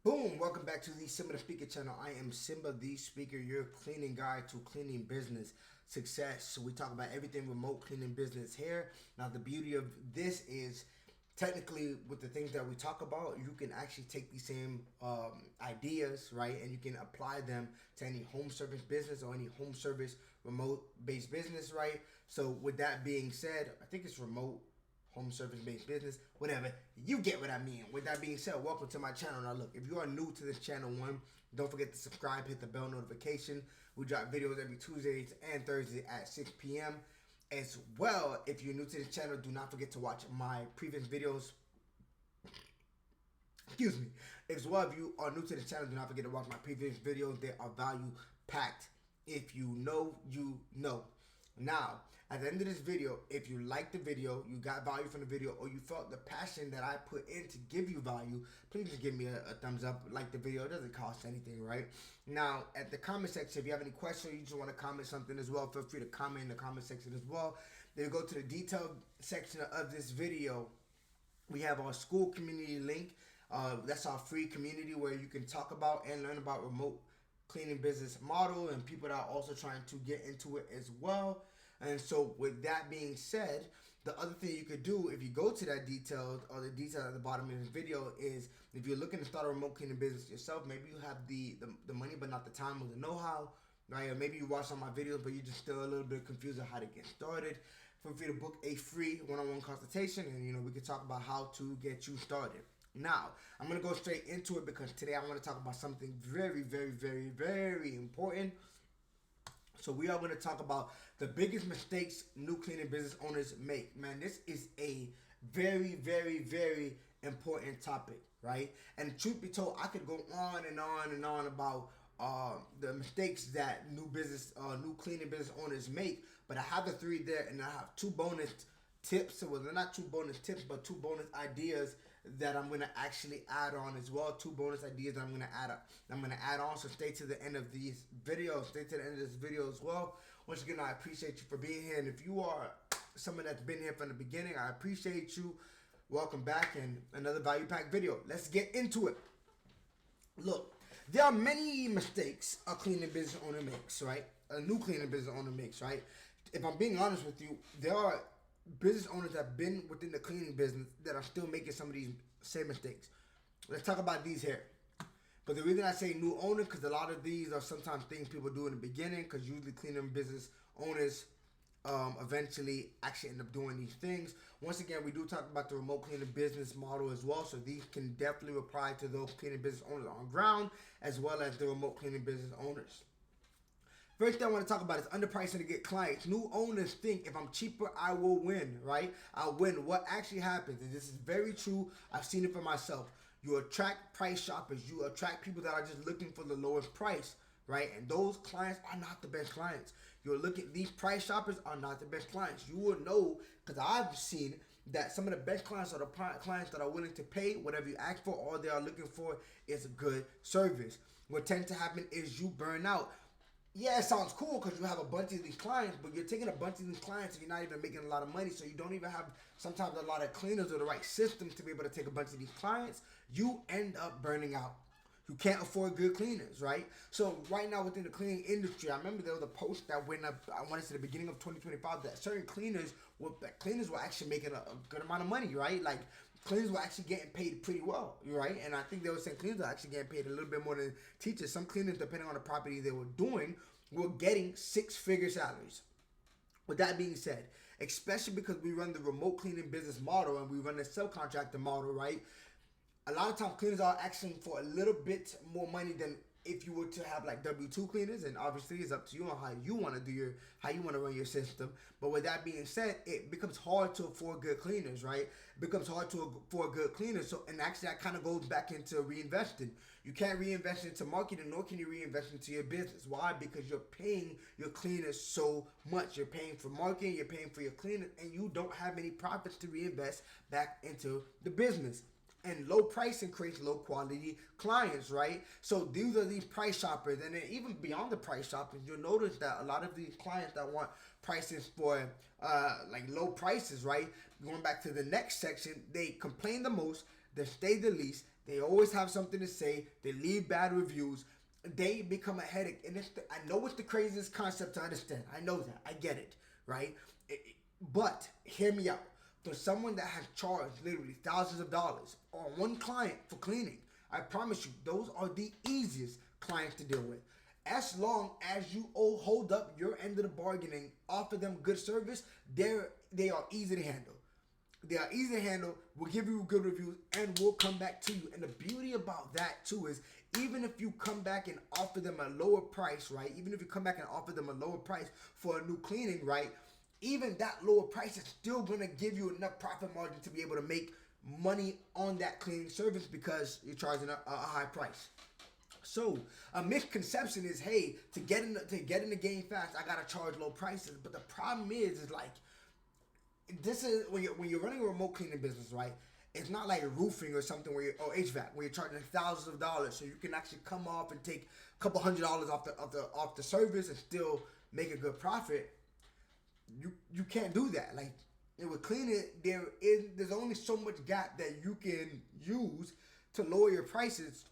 Boom! Welcome back to the Simba the Speaker channel. I am Simba the Speaker, your cleaning guide to cleaning business success. So we talk about everything remote cleaning business here. Now the beauty of this is technically with the things that we talk about, you can actually take these same ideas, right? And you can apply them to any home service business or any home service remote based business, right? So with that being said, I think it's remote home service based business, whatever. You get what I mean. With that being said, welcome to my channel. Now look, if you are new to this channel, don't forget to subscribe, hit the bell notification. We drop videos every Tuesdays and Thursdays at 6 p.m. As well, if you're new to this channel, do not forget to watch my previous videos. Excuse me. As well, if you are new to the channel, do not forget to watch my previous videos. They are value packed. If you know, you know. Now, at the end of this video, if you liked the video, you got value from the video, or you felt the passion that I put in to give you value, please just give me a thumbs up, like the video. It doesn't cost anything, right? Now, at the comment section, if you have any questions, or you just want to comment something as well, feel free to comment in the comment section as well. Then you go to the detailed section of this video. We have our school community link. That's our free community where you can talk about and learn about remote cleaning business model and people that are also trying to get into it as well. And so with that being said, the other thing you could do if you go to that detailed or the detail at the bottom of this video is if you're looking to start a remote cleaning business yourself, maybe you have the money but not the time or the know-how, right? Or maybe you watch some of my videos but you're just still a little bit confused on how to get started. Feel free to book a free one-on-one consultation and we can talk about how to get you started. Now, I'm going to go straight into it because today I want to talk about something very, very, very, very important. So we are going to talk about the biggest mistakes new cleaning business owners make. Man, this is a very, very, very important topic, right? And truth be told, I could go on and on and on about the mistakes that new cleaning business owners make. But I have the three there, and I have two bonus tips. Well, they're not two bonus tips, but two bonus ideas that I'm gonna actually add on as well. Two bonus ideas that I'm gonna add on. So stay to the end of these videos. Stay to the end of this video as well. Once again, I appreciate you for being here, and if you are someone that's been here from the beginning, I appreciate you. Welcome back and another value pack video. Let's get into it. Look, there are many mistakes a cleaning business owner makes, right? A new cleaning business owner makes, right? If I'm being honest with you, there are business owners that have been within the cleaning business that are still making some of these same mistakes. Let's talk about these here. But the reason I say new owner, because a lot of these are sometimes things people do in the beginning, because usually cleaning business owners eventually actually end up doing these things. Once again, we do talk about the remote cleaning business model as well, so these can definitely apply to those cleaning business owners on ground as well as the remote cleaning business owners. First thing I want to talk about is underpricing to get clients. New owners think if I'm cheaper, I will win, right? I'll win. What actually happens, and this is very true, I've seen it for myself. You attract price shoppers. You attract people that are just looking for the lowest price, right? And those clients are not the best clients. You're looking, these price shoppers are not the best clients. You will know, because I've seen that some of the best clients are the clients that are willing to pay whatever you ask for. All they are looking for is a good service. What tends to happen is you burn out. Yeah, it sounds cool because you have a bunch of these clients, but you're taking a bunch of these clients and you're not even making a lot of money, so you don't even have sometimes a lot of cleaners or the right system to be able to take a bunch of these clients. You end up burning out. You can't afford good cleaners, right? So right now within the cleaning industry, I remember there was a post that went up, I want to say the beginning of 2025, that certain cleaners were actually making a good amount of money, right? Like cleaners were actually getting paid pretty well, right? And I think they were saying cleaners were actually getting paid a little bit more than teachers. Some cleaners, depending on the property they were doing, were getting six-figure salaries. With that being said, especially because we run the remote cleaning business model and we run the subcontractor model, right? A lot of times cleaners are asking for a little bit more money than if you were to have like W-2 cleaners, and obviously it's up to you on how you want to do how you want to run your system. But with that being said, it becomes hard to afford good cleaners, right? It becomes hard to afford good cleaners. So, and actually that kind of goes back into reinvesting. You can't reinvest into marketing, nor can you reinvest into your business. Why? Because you're paying your cleaners so much. You're paying for marketing, you're paying for your cleaners, and you don't have any profits to reinvest back into the business. And low pricing creates low quality clients, right? So these are these price shoppers. And then even beyond the price shoppers, you'll notice that a lot of these clients that want prices for like low prices, right? Going back to the next section, they complain the most, they stay the least, They always have something to say. They leave bad reviews. They become a headache. And I know it's the craziest concept to understand. I know that. I get it, right? But hear me out. For someone that has charged literally thousands of dollars on one client for cleaning, I promise you, those are the easiest clients to deal with. As long as you hold up your end of the bargaining, offer them good service, they are easy to handle. They are easy to handle. We'll give you good reviews and we'll come back to you. And the beauty about that too is even if you come back and offer them a lower price, right? Even if you come back and offer them a lower price for a new cleaning, right? Even that lower price is still going to give you enough profit margin to be able to make money on that cleaning service because you're charging a high price. So a misconception is, hey, to get in the game fast, I gotta charge low prices. But the problem is like this is when you're running a remote cleaning business, right? It's not like roofing or something or HVAC where you're charging thousands of dollars, so you can actually come off and take a couple $100 off the service and still make a good profit. You can't do that. Like with cleaning, there's only so much gap that you can use to lower your prices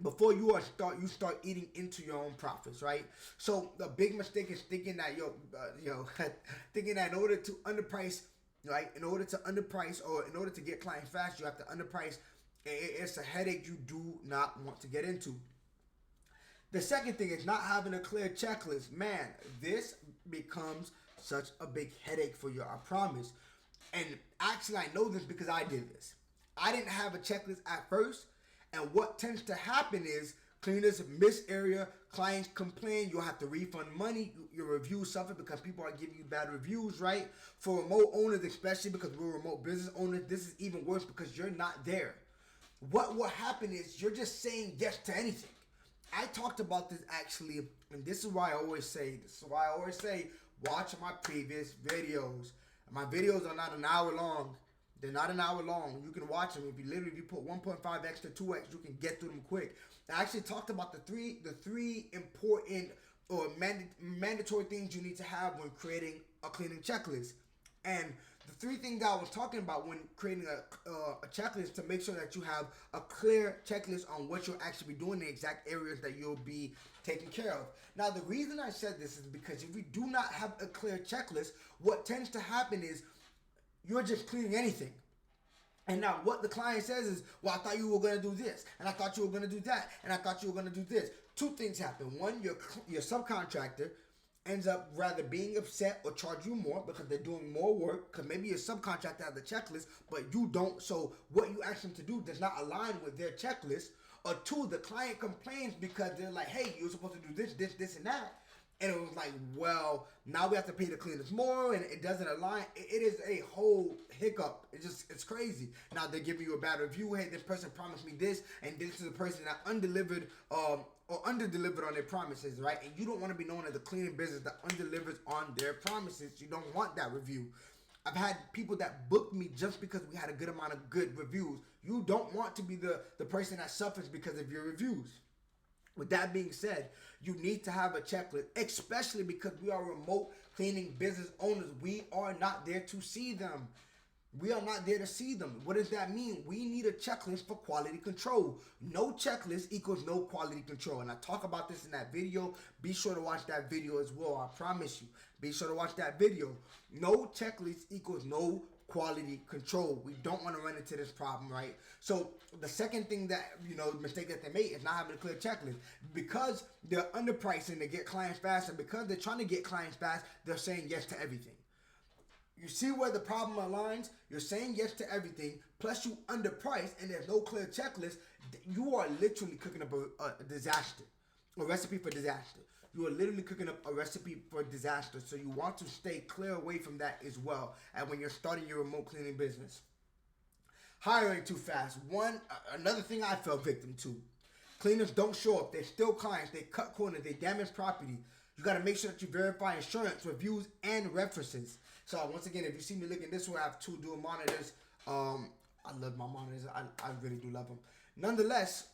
before you start eating into your own profits, right? So the big mistake is thinking that thinking that in order to underprice, right? In order to underprice or in order to get clients fast, you have to underprice. It's a headache you do not want to get into. The second thing is not having a clear checklist. Man, this becomes such a big headache for you, I promise. And actually, I know this because I did this. I didn't have a checklist at first. And what tends to happen is cleaners miss area, clients complain, you'll have to refund money, your reviews suffer because people are giving you bad reviews, right? For remote owners, especially because we're remote business owners, this is even worse because you're not there. What will happen is you're just saying yes to anything. I talked about this actually, and this is why I always say, watch my previous videos. My videos are not an hour long. They're not an hour long. You can watch them. If you put 1.5x to 2x, you can get through them quick. I actually talked about the three important or mandatory things you need to have when creating a cleaning checklist. And the three things I was talking about when creating a checklist to make sure that you have a clear checklist on what you'll actually be doing, the exact areas that you'll be taking care of. Now, the reason I said this is because if we do not have a clear checklist, what tends to happen is you're just cleaning anything. And now what the client says is, well, I thought you were going to do this, and I thought you were going to do that, and I thought you were going to do this. Two things happen. One, your subcontractor ends up rather being upset or charge you more because they're doing more work, because maybe your subcontractor has the checklist, but you don't. So what you ask them to do does not align with their checklist. Or two, the client complains because they're like, hey, you're supposed to do this, and that. And it was like, well, now we have to pay the cleaners more, and it doesn't align. It is a whole hiccup. It's crazy. Now they're giving you a bad review. Hey, this person promised me this, and this is the person that undelivered or under-delivered on their promises, right? And you don't want to be known as the cleaning business that under-delivers on their promises. You don't want that review. I've had people that booked me just because we had a good amount of good reviews. You don't want to be the person that suffers because of your reviews. With that being said, you need to have a checklist, especially because we are remote cleaning business owners. We are not there to see them. We are not there to see them. What does that mean? We need a checklist for quality control. No checklist equals no quality control. And I talk about this in that video. Be sure to watch that video as well. I promise you. Be sure to watch that video. No checklist equals no quality control. We don't want to run into this problem, right? So the second thing that, mistake that they made is not having a clear checklist. Because they're underpricing to get clients fast, and because they're trying to get clients fast, they're saying yes to everything. You see where the problem aligns? You're saying yes to everything, plus you underprice, and there's no clear checklist. You are literally cooking up a disaster, a recipe for disaster. You are literally cooking up a recipe for disaster. So you want to stay clear away from that as well. And when you're starting your remote cleaning business, hiring too fast. Another thing I fell victim to. Cleaners don't show up. They're still clients. They cut corners. They damage property. You got to make sure that you verify insurance, reviews, and references. So once again, if you see me looking this way, I have two dual monitors. I love my monitors. I really do love them. Nonetheless,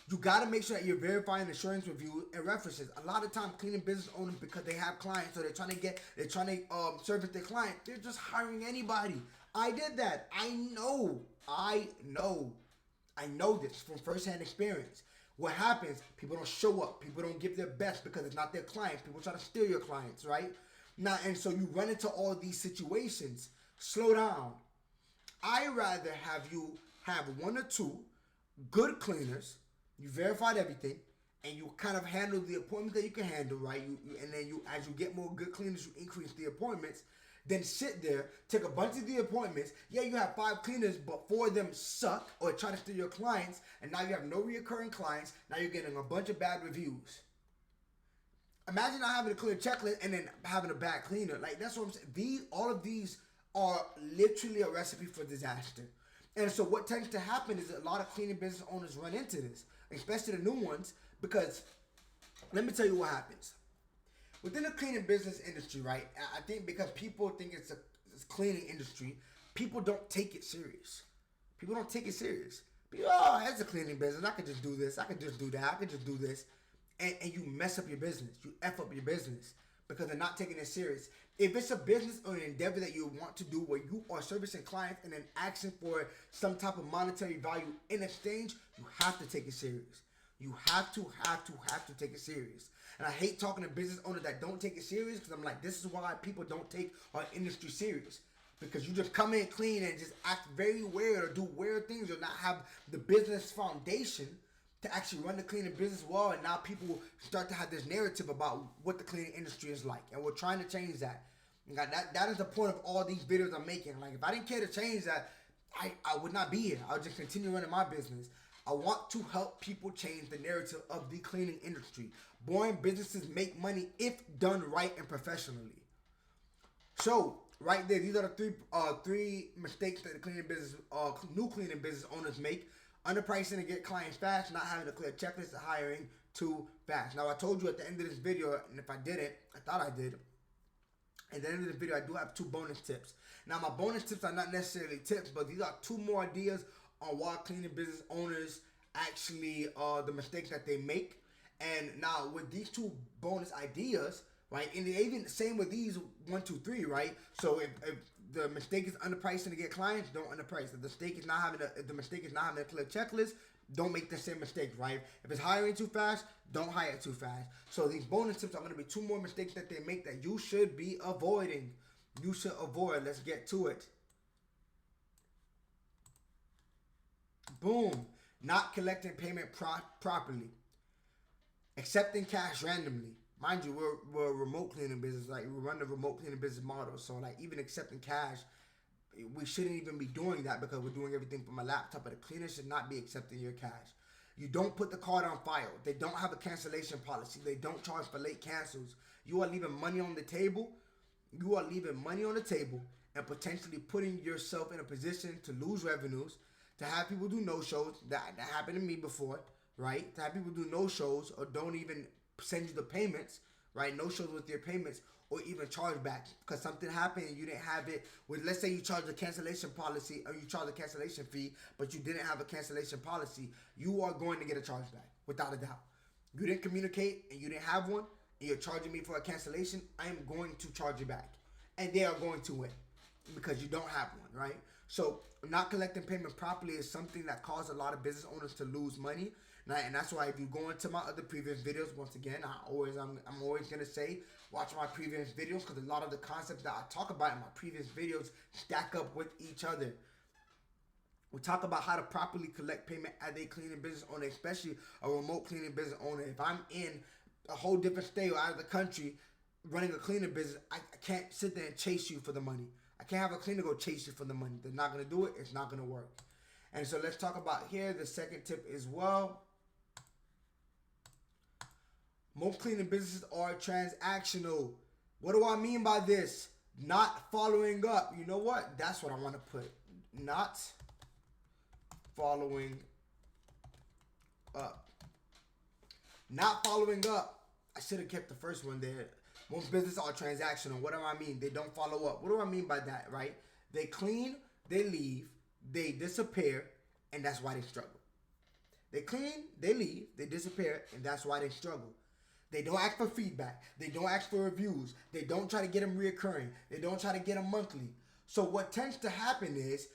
you got to make sure that you're verifying insurance review and references. A lot of time, cleaning business owners, because they have clients, so they're trying to service their client. They're just hiring anybody. I did that. I know. I know this from firsthand experience. What happens? People don't show up. People don't give their best because it's not their clients. People try to steal your clients, right? Now, and so you run into all these situations. Slow down. I rather have you have one or two good cleaners. You verified everything, and you kind of handle the appointments that you can handle, right? And then as you get more good cleaners, you increase the appointments. Then sit there, take a bunch of the appointments. Yeah, you have 5 cleaners, but 4 of them suck or try to steal your clients, and now you have no reoccurring clients. Now you're getting a bunch of bad reviews. Imagine not having a clear checklist and then having a bad cleaner. Like, that's what I'm saying. All of these are literally a recipe for disaster. And so what tends to happen is a lot of cleaning business owners run into this, especially the new ones, because let me tell you what happens. Within the cleaning business industry, right, I think because people think it's a cleaning industry, people don't take it serious. People don't take it serious. People, oh, it's a cleaning business. I could just do this. I could just do that. I could just do this. And you mess up your business. You F up your business because they're not taking it serious. If it's a business or an endeavor that you want to do where you are servicing clients and then asking for some type of monetary value in exchange, you have to take it serious. You have to take it serious. And I hate talking to business owners that don't take it serious because I'm like, this is why people don't take our industry serious. Because you just come in clean and just act very weird or do weird things or not have the business foundation to actually run the cleaning business well. And now people start to have this narrative about what the cleaning industry is like. And we're trying to change that. And that is the point of all these videos I'm making. Like, if I didn't care to change that, I would not be here. I would just continue running my business. I want to help people change the narrative of the cleaning industry. Boring businesses make money if done right and professionally. So, right there, these are the three mistakes that the cleaning business, new cleaning business owners make. Underpricing to get clients fast, not having a clear checklist, and hiring too fast. Now, I told you at the end of this video, and if I didn't, I thought I did. At the end of the video, I do have 2 bonus tips. Now, my bonus tips are not necessarily tips, but these are 2 more ideas on why cleaning business owners actually the mistakes that they make. And now with these 2 bonus ideas, right, and even same with these 1, 2, 3, right? So if the mistake is underpricing to get clients, don't underprice. If the mistake is not having a clear checklist, don't make the same mistake, right? If it's hiring too fast, don't hire too fast. So these bonus tips are going to be 2 more mistakes that they make that you should be avoiding. You should avoid. Let's get to it. Boom. Not collecting payment properly. Accepting cash randomly. Mind you, we're a remote cleaning business. Like, we run the remote cleaning business model. So, like, even accepting cash, we shouldn't even be doing that because we're doing everything from a laptop. But a cleaner should not be accepting your cash. You don't put the card on file. They don't have a cancellation policy. They don't charge for late cancels. You are leaving money on the table. You are leaving money on the table and potentially putting yourself in a position to lose revenues, to have people do no-shows. That happened to me before, right? To have people do no-shows or don't even send you the payments, right? No-shows with your payments or even chargeback because something happened and you didn't have it. Let's say you charge a cancellation policy or you charge a cancellation fee, but you didn't have a cancellation policy. You are going to get a chargeback without a doubt. You didn't communicate and you didn't have one and you're charging me for a cancellation. I am going to charge you back. And they are going to win because you don't have one, right? So not collecting payment properly is something that caused a lot of business owners to lose money. And that's why if you go into my other previous videos, once again, I'm always going to say, watch my previous videos because a lot of the concepts that I talk about in my previous videos stack up with each other. We talk about how to properly collect payment as a cleaning business owner, especially a remote cleaning business owner. If I'm in a whole different state or out of the country running a cleaning business, I can't sit there and chase you for the money. I can't have a cleaner go chase you for the money. They're not going to do it. It's not going to work. And so let's talk about here the second tip as well. Most cleaning businesses are transactional. What do I mean by this? Not following up. You know what? That's what I want to put. Not following up. Not following up. I should have kept the first one there. Most businesses are transactional. What do I mean? They don't follow up. What do I mean by that, right? They clean, they leave, they disappear, and that's why they struggle. They clean, they leave, they disappear, and that's why they struggle. They don't ask for feedback. They don't ask for reviews. They don't try to get them reoccurring. They don't try to get them monthly. So what tends to happen is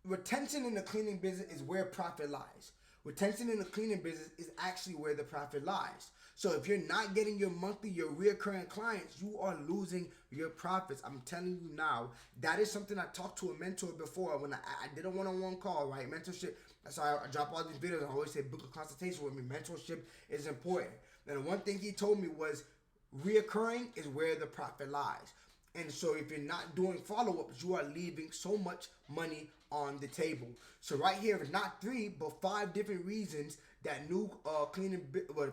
retention in the cleaning business is where profit lies. Retention in the cleaning business is actually where the profit lies. So if you're not getting your reoccurring clients, you are losing your profits. I'm telling you now. That is something I talked to a mentor before when I did a one-on-one call, right? Mentorship. That's why I drop all these videos. I always say book a consultation with me. Mentorship is important. And one thing he told me was reoccurring is where the profit lies. And so if you're not doing follow-ups, you are leaving so much money on the table. So right here, not 3, but 5 different reasons that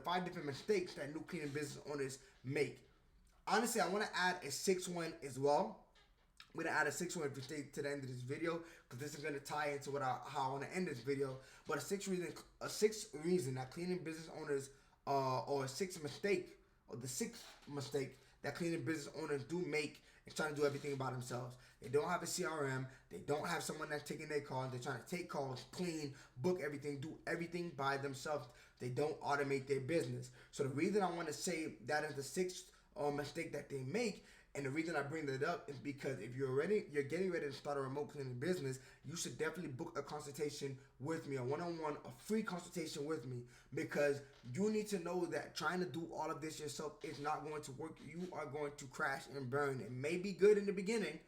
five different mistakes that new cleaning business owners make. Honestly, I want to add a 6th one as well. I'm going to add a 6th one if you stay to the end of this video, because this is going to tie into how I want to end this video. But a sixth reason that cleaning business owners, or a 6th mistake, or the 6th mistake that cleaning business owners do make is trying to do everything by themselves. They don't have a CRM. They don't have someone that's taking their calls. They're trying to take calls, clean, book everything, do everything by themselves. They don't automate their business. So the reason I want to say that is the 6th mistake that they make, and the reason I bring that up is because if you're getting ready to start a remote cleaning business, you should definitely book a consultation with me, a one-on-one, a free consultation with me, because you need to know that trying to do all of this yourself is not going to work. You are going to crash and burn. It may be good in the beginning,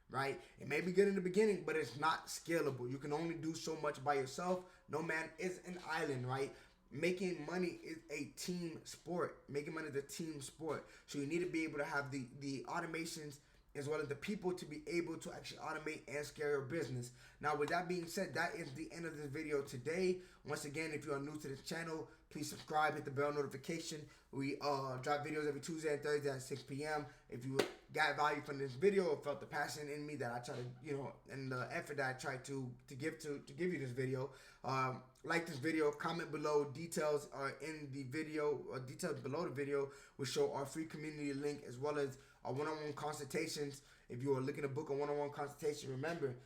right? It may be good in the beginning, but it's not scalable. You can only do so much by yourself. No man is an island, right? Making money is a team sport. Making money is a team sport. So you need to be able to have the automations as well as the people to be able to actually automate and scale your business. Now, with that being said, that is the end of this video today. Once again, if you are new to this channel, please subscribe, hit the bell notification. We drop videos every Tuesday and Thursday at 6 p.m. If you got value from this video or felt the passion in me that I try to, and the effort that I try to give you this video, like this video, comment below. Details are in the video, or details below the video will show our free community link as well as our one-on-one consultations. If you are looking to book a one-on-one consultation, remember,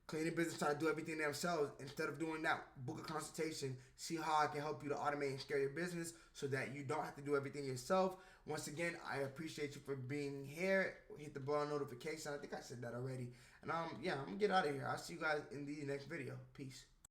cleaning business trying to do everything themselves. Instead of doing that, book a consultation. See how I can help you to automate and scale your business so that you don't have to do everything yourself. Once again, I appreciate you for being here. Hit the bell notification. I think I said that already. And yeah, I'm gonna get out of here. I'll see you guys in the next video. Peace.